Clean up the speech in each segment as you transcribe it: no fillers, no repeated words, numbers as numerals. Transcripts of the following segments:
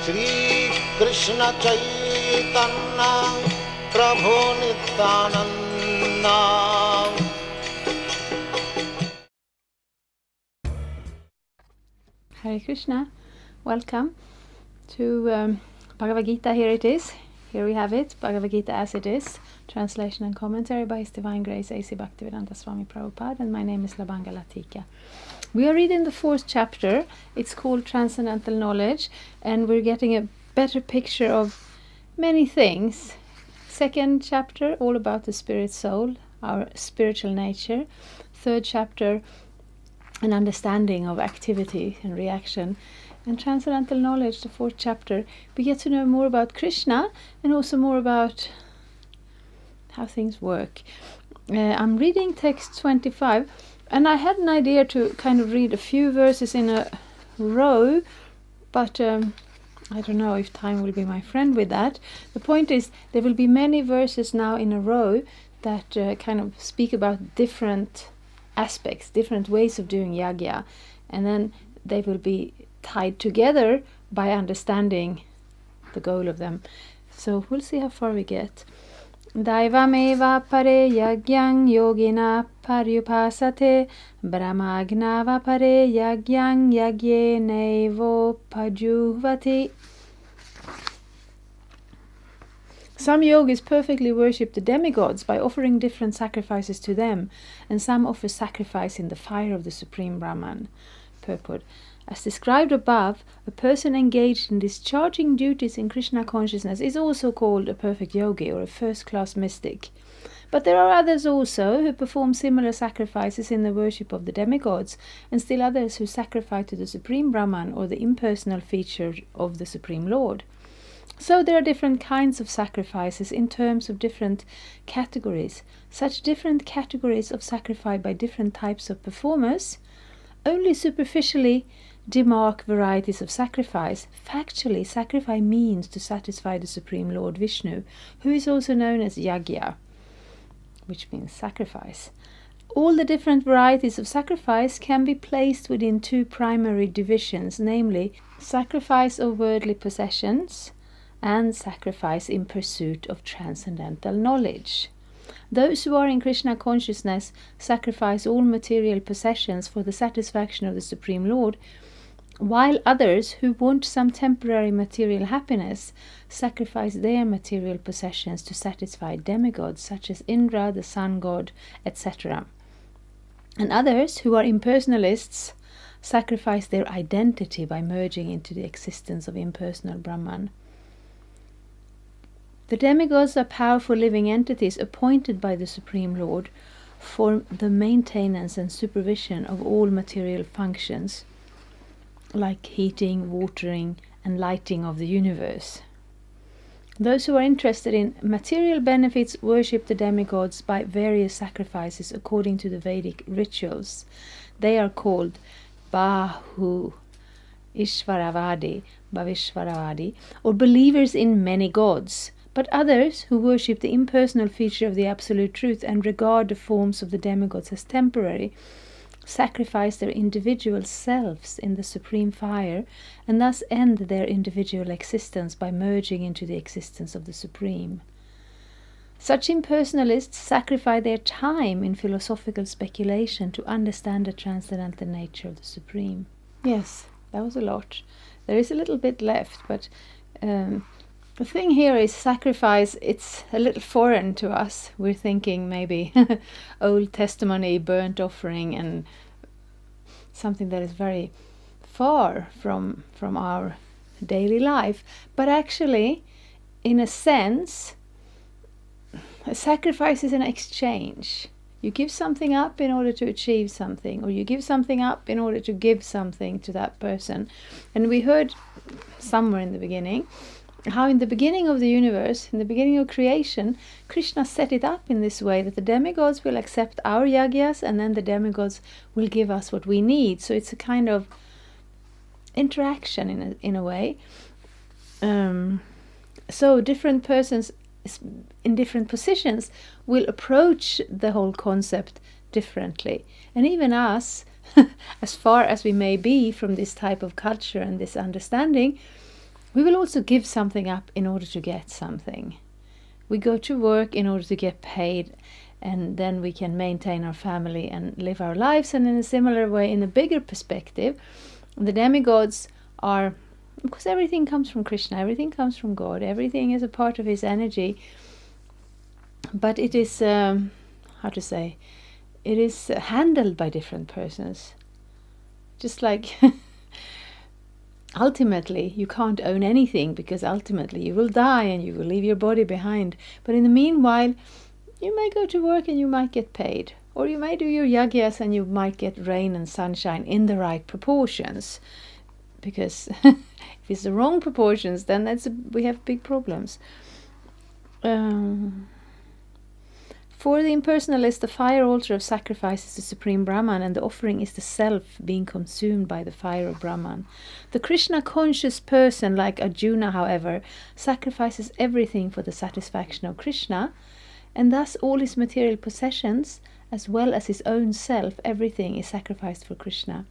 Shri Krishna Chaitanya Prabhu Nityananda. Hare Krishna, welcome to Bhagavad-gita. Here it is, here we have it, Bhagavad-gita as it is, translation and commentary by His Divine Grace A.C. Bhaktivedanta Swami Prabhupada, and my name is Labanga Latika. We are reading the 4th chapter. It's called Transcendental Knowledge, and we're getting a better picture of many things. 2nd chapter, all about the spirit soul, our spiritual nature. 3rd chapter, an understanding of activity and reaction. And Transcendental Knowledge, the 4th chapter, we get to know more about Krishna and also more about how things work. I'm reading text 25, and I had an idea to kind of read a few verses in a row, but I don't know if time will be my friend with that. The point is, there will be many verses now in a row that kind of speak about different aspects, different ways of doing yagna, and then they will be tied together by understanding the goal of them. So we'll see how far we get. Daivameva pare yagyang yogina paryupasate brahmagnava pare yagyang yagye nevo pajuvati. Some yogis perfectly worship the demigods by offering different sacrifices to them, and some offer sacrifice in the fire of the Supreme Brahman. Purport. As described above, a person engaged in discharging duties in Krishna consciousness is also called a perfect yogi or a first-class mystic. But there are others also who perform similar sacrifices in the worship of the demigods, and still others who sacrifice to the Supreme Brahman or the impersonal feature of the Supreme Lord. So there are different kinds of sacrifices in terms of different categories. Such different categories of sacrifice by different types of performers only superficially demark varieties of sacrifice. Factually, sacrifice means to satisfy the Supreme Lord Vishnu, who is also known as yagna, which means sacrifice. All the different varieties of sacrifice can be placed within 2 primary divisions, namely sacrifice of worldly possessions and sacrifice in pursuit of transcendental knowledge. Those who are in Krishna consciousness sacrifice all material possessions for the satisfaction of the Supreme Lord, while others who want some temporary material happiness sacrifice their material possessions to satisfy demigods such as Indra, the sun god, etc. And others who are impersonalists sacrifice their identity by merging into the existence of impersonal Brahman. The demigods are powerful living entities appointed by the Supreme Lord for the maintenance and supervision of all material functions, like heating, watering, and lighting of the universe. Those who are interested in material benefits worship the demigods by various sacrifices according to the Vedic rituals. They are called Bahu Ishvaravadi, Bhavishvaravadi, or believers in many gods. But others, who worship the impersonal feature of the Absolute Truth and regard the forms of the demigods as temporary, sacrifice their individual selves in the supreme fire and thus end their individual existence by merging into the existence of the Supreme. Such impersonalists sacrifice their time in philosophical speculation to understand the transcendental nature of the Supreme. Yes, that was a lot. There is a little bit left, but the thing here is sacrifice, it's a little foreign to us. We're thinking maybe Old Testimony, burnt offering, and something that is very far from our daily life. But actually, in a sense, a sacrifice is an exchange. You give something up in order to achieve something, or you give something up in order to give something to that person. And we heard somewhere in the beginning how in the beginning of the universe, in the beginning of creation, Krishna set it up in this way that the demigods will accept our yagnas and then the demigods will give us what we need. So it's a kind of interaction in a way. So different persons in different positions will approach the whole concept differently. And even us, as far as we may be from this type of culture and this understanding, we will also give something up in order to get something. We go to work in order to get paid, and then we can maintain our family and live our lives. And in a similar way, in a bigger perspective, the demigods are, because everything comes from Krishna, everything comes from God, everything is a part of his energy, but it is, it is handled by different persons. Just like ultimately you can't own anything, because ultimately you will die and you will leave your body behind. But in the meanwhile, you may go to work and you might get paid, or you may do your yagyas and you might get rain and sunshine in the right proportions. Because if it's the wrong proportions, then we have big problems. For the impersonalist, the fire altar of sacrifice is the supreme Brahman, and the offering is the self being consumed by the fire of Brahman. The Krishna-conscious person, like Arjuna, however, sacrifices everything for the satisfaction of Krishna, and thus all his material possessions, as well as his own self, everything is sacrificed for Krishna.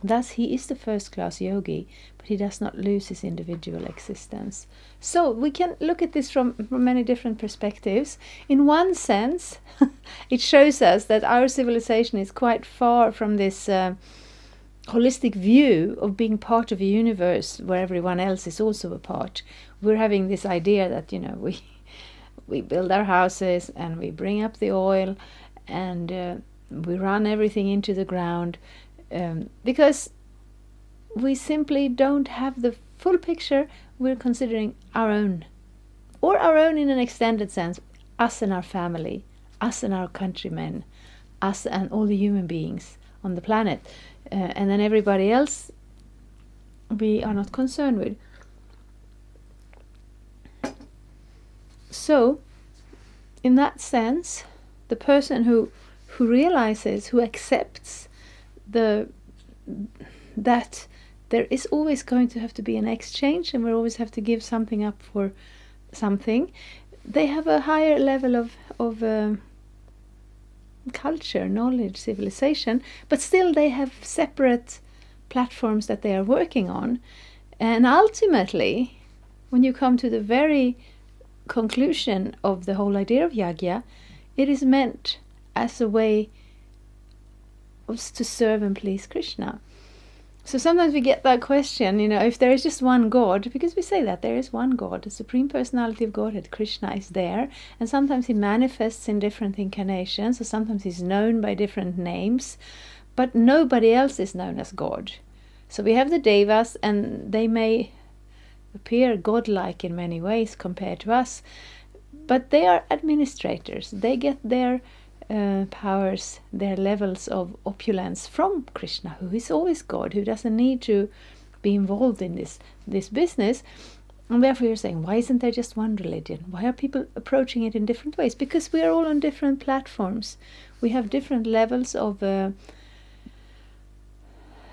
Thus he is the first-class yogi, but he does not lose his individual existence. So we can look at this from many different perspectives. In one sense, it shows us that our civilization is quite far from this holistic view of being part of a universe where everyone else is also a part. We're having this idea that, we build our houses and we bring up the oil and we run everything into the ground. Because we simply don't have the full picture. We're considering our own, or our own in an extended sense, us and our family, us and our countrymen, us and all the human beings on the planet, and then everybody else we are not concerned with. So, in that sense, the person who realizes, who accepts that there is always going to have to be an exchange, and we always have to give something up for something, they have a higher level of culture, knowledge, civilization, but still they have separate platforms that they are working on. And ultimately, when you come to the very conclusion of the whole idea of yagya, it is meant as a way to serve and please Krishna. So sometimes we get that question, if there is just one God, because we say that there is one God, the Supreme Personality of Godhead, Krishna, is there, and sometimes he manifests in different incarnations, or sometimes he's known by different names, but nobody else is known as God. So we have the Devas, and they may appear godlike in many ways compared to us, but they are administrators. They get their powers, their levels of opulence from Krishna, who is always God, who doesn't need to be involved in this business. And therefore you're saying, why isn't there just one religion? Why are people approaching it in different ways? Because we are all on different platforms. We have different levels of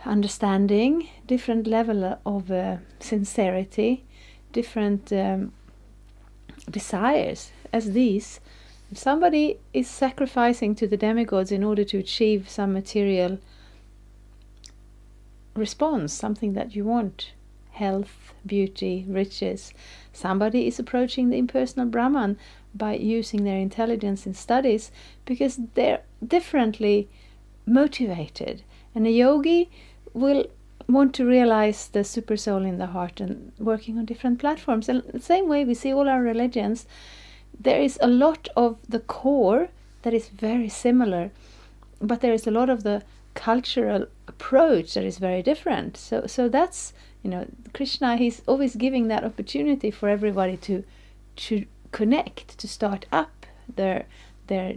understanding, different level of sincerity, different desires as these. If somebody is sacrificing to the demigods in order to achieve some material response, something that you want, health, beauty, riches, somebody is approaching the impersonal Brahman by using their intelligence in studies, because they're differently motivated. And a yogi will want to realize the super soul in the heart and working on different platforms. And the same way we see all our religions, there is a lot of the core that is very similar, but there is a lot of the cultural approach that is very different. So that's, Krishna, he's always giving that opportunity for everybody to connect, to start up their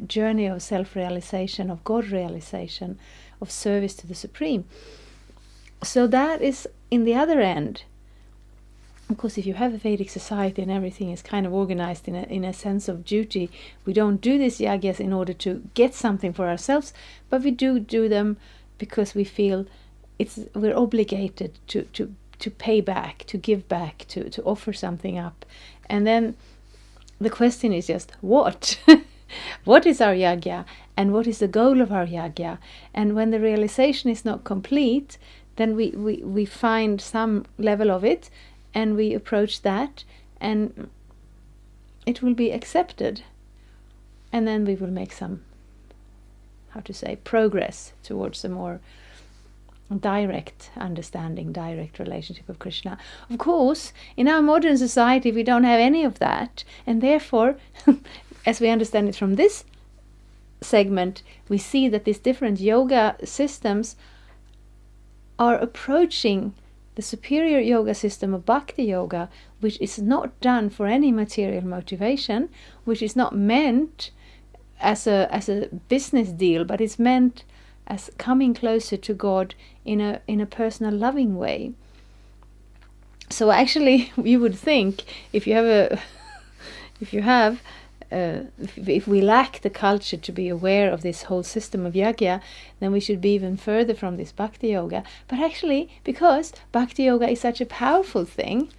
journey of self-realization, of God realization, of service to the Supreme. So that is in the other end. Of course, if you have a Vedic society and everything is kind of organized in a sense of duty, we don't do these yagyas in order to get something for ourselves, but we do them because we feel we're obligated to pay back, to give back, to offer something up. And then the question is just, what? What is our yagya, and what is the goal of our yagya? And when the realization is not complete, then we find some level of it, and we approach that, and it will be accepted, and then we will make some, progress towards a more direct understanding, direct relationship of Krishna. Of course, in our modern society we don't have any of that, and therefore as we understand it from this segment, we see that these different yoga systems are approaching the superior yoga system of Bhakti Yoga, which is not done for any material motivation, which is not meant as a business deal, but it's meant as coming closer to God in a personal, loving way. So actually, you would think if we lack the culture to be aware of this whole system of yagna, then we should be even further from this Bhakti Yoga. But actually, because Bhakti Yoga is such a powerful thing,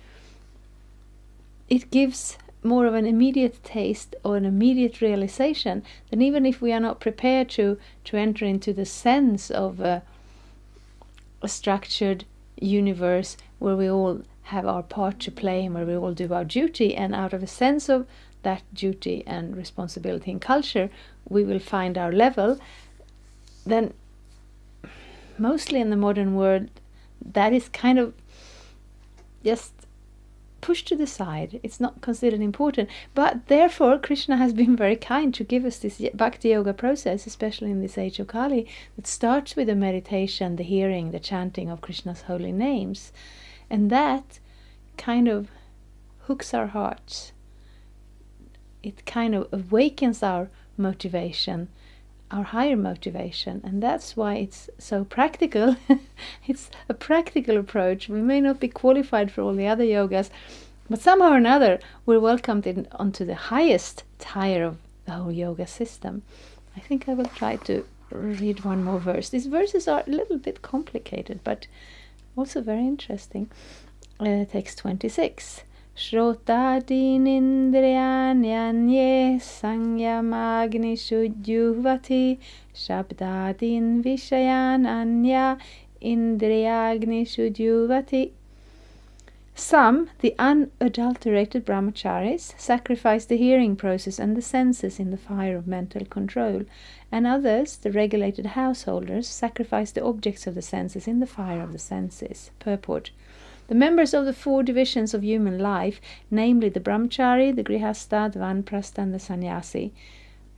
it gives more of an immediate taste or an immediate realization. Then even if we are not prepared to enter into the sense of a structured universe where we all have our part to play and where we all do our duty, and out of a sense of that duty and responsibility and culture we will find our level, then mostly in the modern world that is kind of just pushed to the side. It's not considered important, but therefore Krishna has been very kind to give us this Bhakti Yoga process, especially in this age of Kali, that starts with the meditation, the hearing, the chanting of Krishna's holy names, and that kind of hooks our hearts. It kind of awakens our motivation, our higher motivation, and that's why it's so practical. It's a practical approach. We may not be qualified for all the other yogas, but somehow or another we're welcomed onto the highest tier of the whole yoga system. I think I will try to read one more verse. These verses are a little bit complicated, but also very interesting. Text 26. Shrotadin indriyanyanye sangyamagni shudyuvati shabdadin vishayan anya indriyagni shudyuvati. Some, the unadulterated brahmacharis, sacrifice the hearing process and the senses in the fire of mental control, and others, the regulated householders, sacrifice the objects of the senses in the fire of the senses. Purport. The members of the 4 divisions of human life, namely the brahmachari, the grihastha, the vanaprastha, and the sannyasi.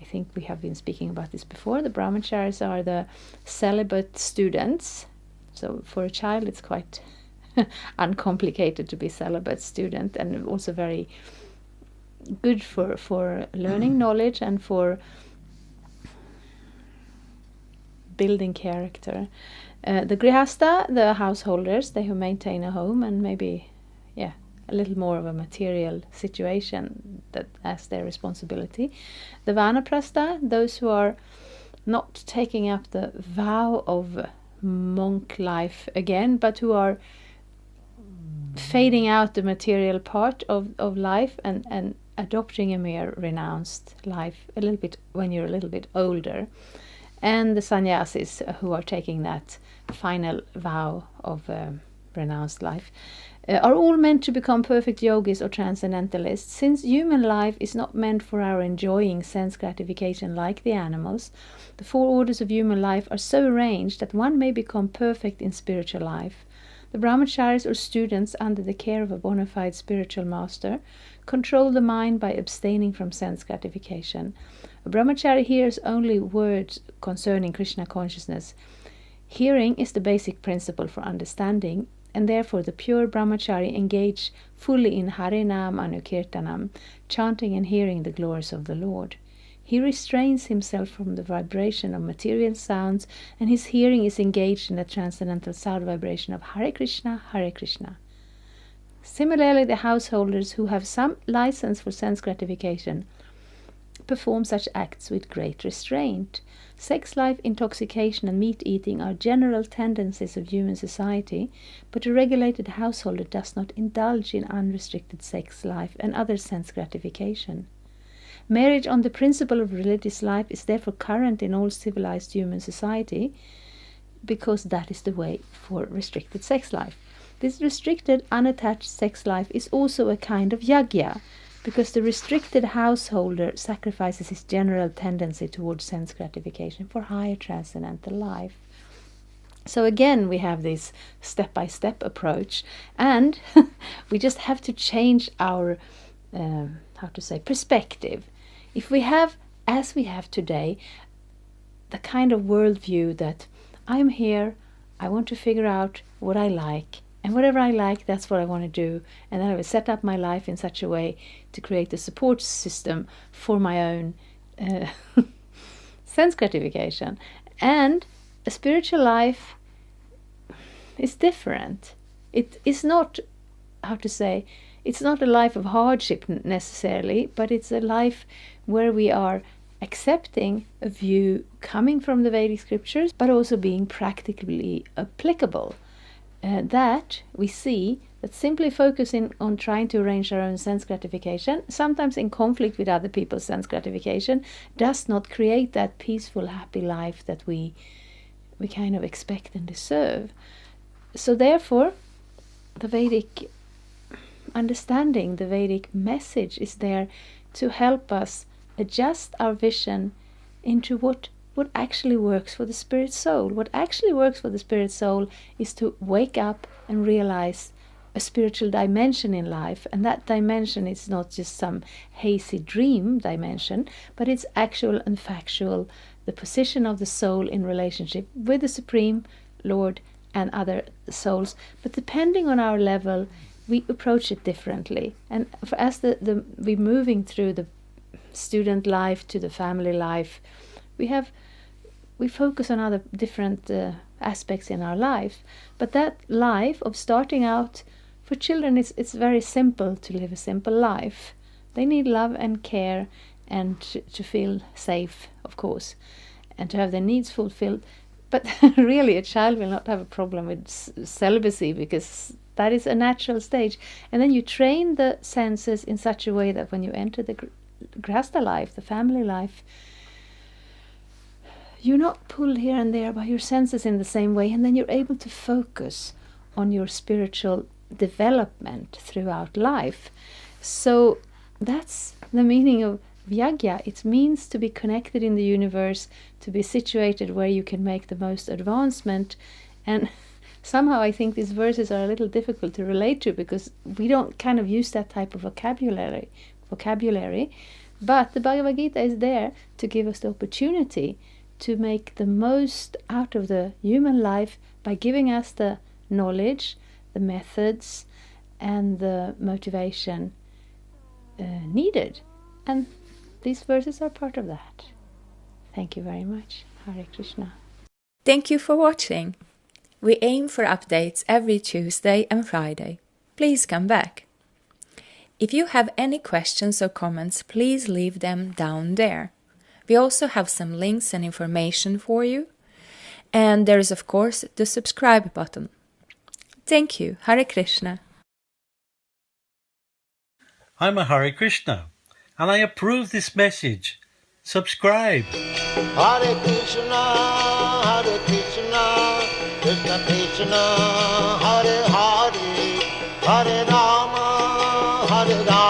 I think we have been speaking about this before. The brahmacharis are the celibate students. So for a child it's quite uncomplicated to be celibate student, and also very good for learning knowledge and for building character. The grihastha, the householders, they who maintain a home and maybe a little more of a material situation that as their responsibility. The vanaprastha, those who are not taking up the vow of monk life again, but who are fading out the material part of life and adopting a mere renounced life a little bit when you're a little bit older. And the sannyasis, who are taking that final vow of renounced life, are all meant to become perfect yogis or transcendentalists. Since human life is not meant for our enjoying sense gratification like the animals, the 4 orders of human life are so arranged that one may become perfect in spiritual life. The brahmacharis, or students under the care of a bona fide spiritual master, control the mind by abstaining from sense gratification. A brahmachari hears only words concerning Krishna consciousness. Hearing is the basic principle for understanding, and therefore the pure brahmachari engage fully in Harinam Anukirtanam, chanting and hearing the glories of the Lord. He restrains himself from the vibration of material sounds, and his hearing is engaged in the transcendental sound vibration of Hare Krishna, Hare Krishna. Similarly, the householders who have some license for sense gratification perform such acts with great restraint. Sex life, intoxication, and meat eating are general tendencies of human society, but a regulated householder does not indulge in unrestricted sex life and other sense gratification. Marriage on the principle of religious life is therefore current in all civilized human society, because that is the way for restricted sex life. This restricted, unattached sex life is also a kind of yagna, because the restricted householder sacrifices his general tendency towards sense gratification for higher transcendental life. So again, we have this step-by-step approach, and we just have to change our, perspective. If we have, as we have today, the kind of worldview that I'm here, I want to figure out what I like, and whatever I like, that's what I want to do, and then I will set up my life in such a way to create a support system for my own sense gratification. And a spiritual life is different. It is not, it's not a life of hardship necessarily, but it's a life where we are accepting a view coming from the Vedic scriptures, but also being practically applicable. That we see that simply focusing on trying to arrange our own sense gratification, sometimes in conflict with other people's sense gratification, does not create that peaceful, happy life that we kind of expect and deserve. So therefore, the Vedic understanding, the Vedic message is there to help us adjust our vision into what actually works for the spirit soul. What actually works for the spirit soul is to wake up and realize a spiritual dimension in life, and that dimension is not just some hazy dream dimension, but it's actual and factual, the position of the soul in relationship with the Supreme Lord and other souls. But depending on our level, we approach it differently. And as we're moving through the student life to the family life, we focus on other different aspects in our life. But that life of starting out, for children, it's very simple to live a simple life. They need love and care, and to feel safe, of course, and to have their needs fulfilled. But really, a child will not have a problem with celibacy, because that is a natural stage. And then you train the senses in such a way that when you enter the Krsna life, the family life, you're not pulled here and there by your senses in the same way, and then you're able to focus on your spiritual development throughout life. So that's the meaning of yagna. It means to be connected in the universe, to be situated where you can make the most advancement. And somehow I think these verses are a little difficult to relate to, because we don't kind of use that type of vocabulary. But the Bhagavad-gita is there to give us the opportunity to make the most out of the human life by giving us the knowledge, the methods, and the motivation needed. And these verses are part of that. Thank you very much. Hare Krishna. Thank you for watching. We aim for updates every Tuesday and Friday. Please come back. If you have any questions or comments, please leave them down there. We also have some links and information for you. And there is, of course, the subscribe button. Thank you. Hare Krishna. I'm a Hare Krishna, and I approve this message. Subscribe. Hare Krishna, Krishna Krishna, Hare Hare, Hare Rama, Hare Rama.